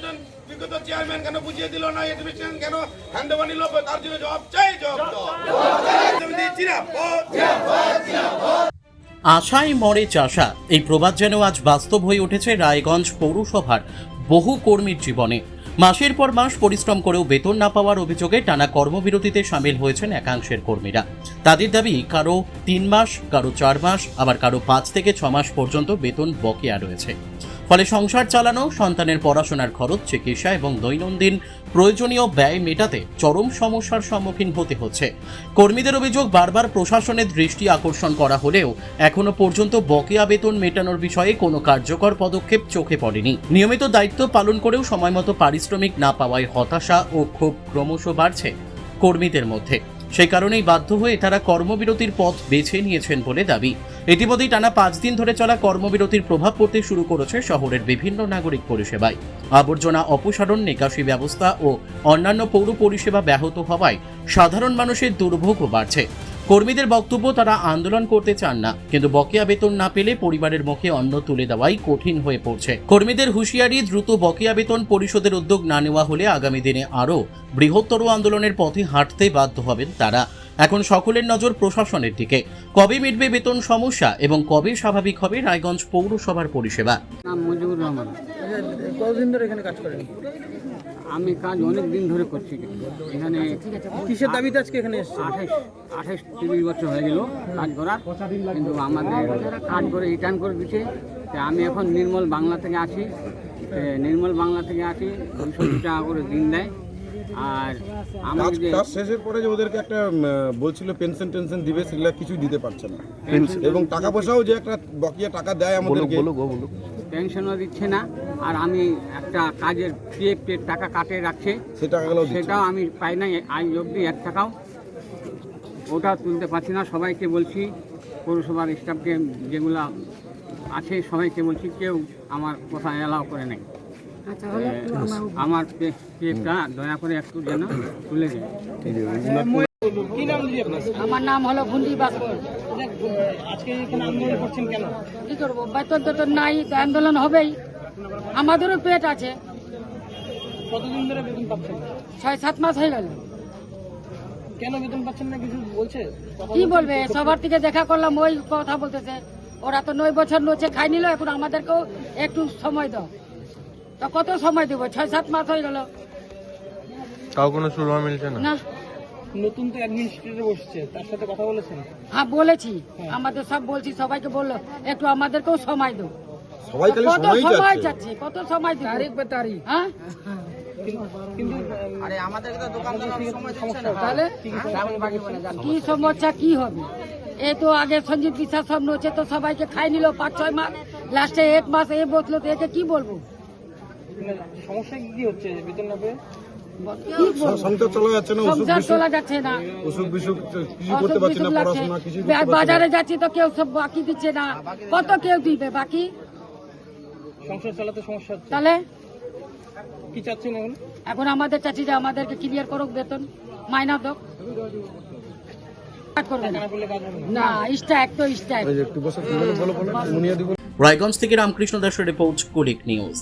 একজন বিগত চেয়ারম্যান কেন বুঝিয়ে দিল না, এডমিশন কেন হ্যান্ডওভার নিল, তার জন্য জবাব চাই, জবাব আশায় মরে চাষা, এই প্রবাদ যেন আজ বাস্তব হয়ে উঠেছে রায়গঞ্জ পৌরসভার বহু কর্মীর জীবনে। মাসের পর মাস পরিশ্রম করেও বেতন না পাওয়ার অভিযোগে টানা কর্মবিরতিতে সামিল হয়েছেন একাংশের কর্মীরা। তাদের দাবি কারো 3 মাস, কারো 4 মাস, আবার কারো 5 থেকে 6 মাস পর্যন্ত বেতন বকেয়া রয়েছে। ফলে সংসার চালানো, সন্তানের পড়াশোনার খরচ, চিকিৎসা এবং দৈনন্দিন প্রয়োজনীয় ব্যয় মেটাতে চরম সমস্যার সম্মুখীন হতে হচ্ছে। কর্মীদের অভিযোগ, বারবার প্রশাসনের দৃষ্টি আকর্ষণ করা হলেও এখনো পর্যন্ত বকেয়া বেতন মেটানোর বিষয়ে কোনো কার্যকর পদক্ষেপ চোখে পড়েনি। নিয়মিত দায়িত্ব পালন করেও সময়মতো পারিশ্রমিক না পাওয়ায় হতাশা ও ক্ষোভ ক্রমশ বাড়ছে কর্মীদের মধ্যে। সেই কারণেই বাধ্য হয়ে তারা কর্মবিরতির পথ বেছে নিয়েছেন বলে দাবি। ইতিমধ্যেই টানা 5 দিন ধরে চলা কর্মবিরতির প্রভাব পড়তে শুরু করেছে শহরের বিভিন্ন নাগরিক পরিষেবায়। আবর্জনা অপসারণ, নিকাশি ব্যবস্থা ও অন্যান্য পৌর পরিষেবা ব্যাহত হওয়ায় সাধারণ মানুষের দুর্ভোগও বাড়ছে। কর্মীদের বক্তব্য, তারা আন্দোলন করতে চান না, কিন্তু বকেয়া বেতন না পেলে পরিবারের মুখে অন্ন তুলে দেওয়াই কঠিন হয়ে পড়ছে। কর্মীদের হুঁশিয়ারি, দ্রুত বকেয়া বেতন পরিশোধের উদ্যোগ না নেওয়া হলে আগামী দিনে আরও বৃহত্তর আন্দোলনের পথে হাঁটতে বাধ্য হবেন তারা। এখন সকলের নজর প্রশাসনের দিকে। কবে মিটবে বেতন সমস্যা এবং কবে স্বাভাবিক হবে রায়গঞ্জ পৌরসভার পরিষেবা? নাম মুজিবুর রহমান। কতদিন ধরে এখানে কাজ করেন? আমি কাজ অনেক দিন ধরে করছি এখানে। কিসের দাবিতে আজকে এখানে এসেছেন? 28-30 বছর হয়ে গেল কাজ করার, কিন্তু আমাদের কাজ করে রিটার্ন করে দিচ্ছে। আমি এখন নির্মল বাংলা থেকে আসি, 200 টাকা করে দিন দেয়। আর আমার যে কাজ শেষের পরে যে ওদেরকে একটা বলছিল পেনশন টেনশন দিবে, সেগুলো কিছুই দিতে পারছে না। এবং টাকা পয়সাও যে একটা বকেয়া টাকা দেয় আমাদেরকে, পেনশনও দিচ্ছে না। আর আমি একটা কাজের পিএফ টাকা কাটে রাখছে, সেটাও আমি পাই না আজ অবধি 1 টাকাও। ওটাও তুলতে পারছি না। সবাইকে বলছি, পৌরসভার স্টাফকে যেগুলো আছে সবাইকে বলছি, কেউ আমার কথা অ্যালাউ করে নাই। আমার পিএফটা দয়া করে একটু যেন তুলে দেয়। কি নাম দিদি আপনার? আমার নাম হলো ভুন্ডি বাস্কর। আজকে এখানে আন্দোলন করছেন কেন? কি করবো, বেতন টেতন নাই তো আন্দোলন হবেই। আমাদেরও পেট আছে। কতদিন ধরে বেতন পাচ্ছেন? 6-7 মাস হয়ে গেল। কেন বেতন পাচ্ছেন না কিছু বলছে? কি বলবে, সবার থেকে দেখা করলাম, ওই কথা বলতেছে। ওরা তো 9 বছর নচে খাই নিল, এখন আমাদেরকেও একটু সময় দাও। তো কত সময় দেবো? 6-7 মাস হয়ে গেল, তাও কোনো সুরাহা মিলছে না। না। নতুন তো অ্যাডমিনিস্ট্রেটর বসছে, তার সাথে কথা বলেছেন? হ্যাঁ বলেছি, আমাদের সব বলছি, সবাইকে বললো একটু আমাদেরকেও সময় দাও। সবাই খালি কত সময় যাচ্ছে, কত সময় দিব? তারিখ বে তারিখ। হ্যাঁ, কিন্তু তাহলে কি সমস্যা কি হবে? এ তো আগে সঞ্জিত বিশ্বাস সব নচ্ছে, তো সবাইকে খাই নিল 5-6 মাস, লাস্টে 1 মাস এ বসলো, তো একে কি বলবো? সমস্যা কি হচ্ছে বেতন না পেয়ে? কি বলবো? সংসার চলা যাচ্ছে না, সংসার চলা যাচ্ছে না, অসুখ বিসুখ কিছু করতে অসুখ পারছে না, বিসুখ লাগছে। পড়াশোনা কিছু করতে পারছে না। বাজারে যাচ্ছি তো কেউ সব বাকি দিচ্ছে না, কত কেউ দিবে বাকি? সংসার চালাতে সমস্যা হচ্ছে। তাহলে কি চাচ্ছেন এখন? এখন আমাদের চাচ্ছি যে আমাদেরকে ক্লিয়ার করুক, বেতন মাইনা দোক। করবে না, না করলে কাজ হবে না। না, স্ট্রাইক তো স্ট্রাইক। একটু বসে বলো, মুনিয়া দিব। রায়গঞ্জ থেকে রামকৃষ্ণ দাসের রিপোর্ট, কুলিক নিউজ।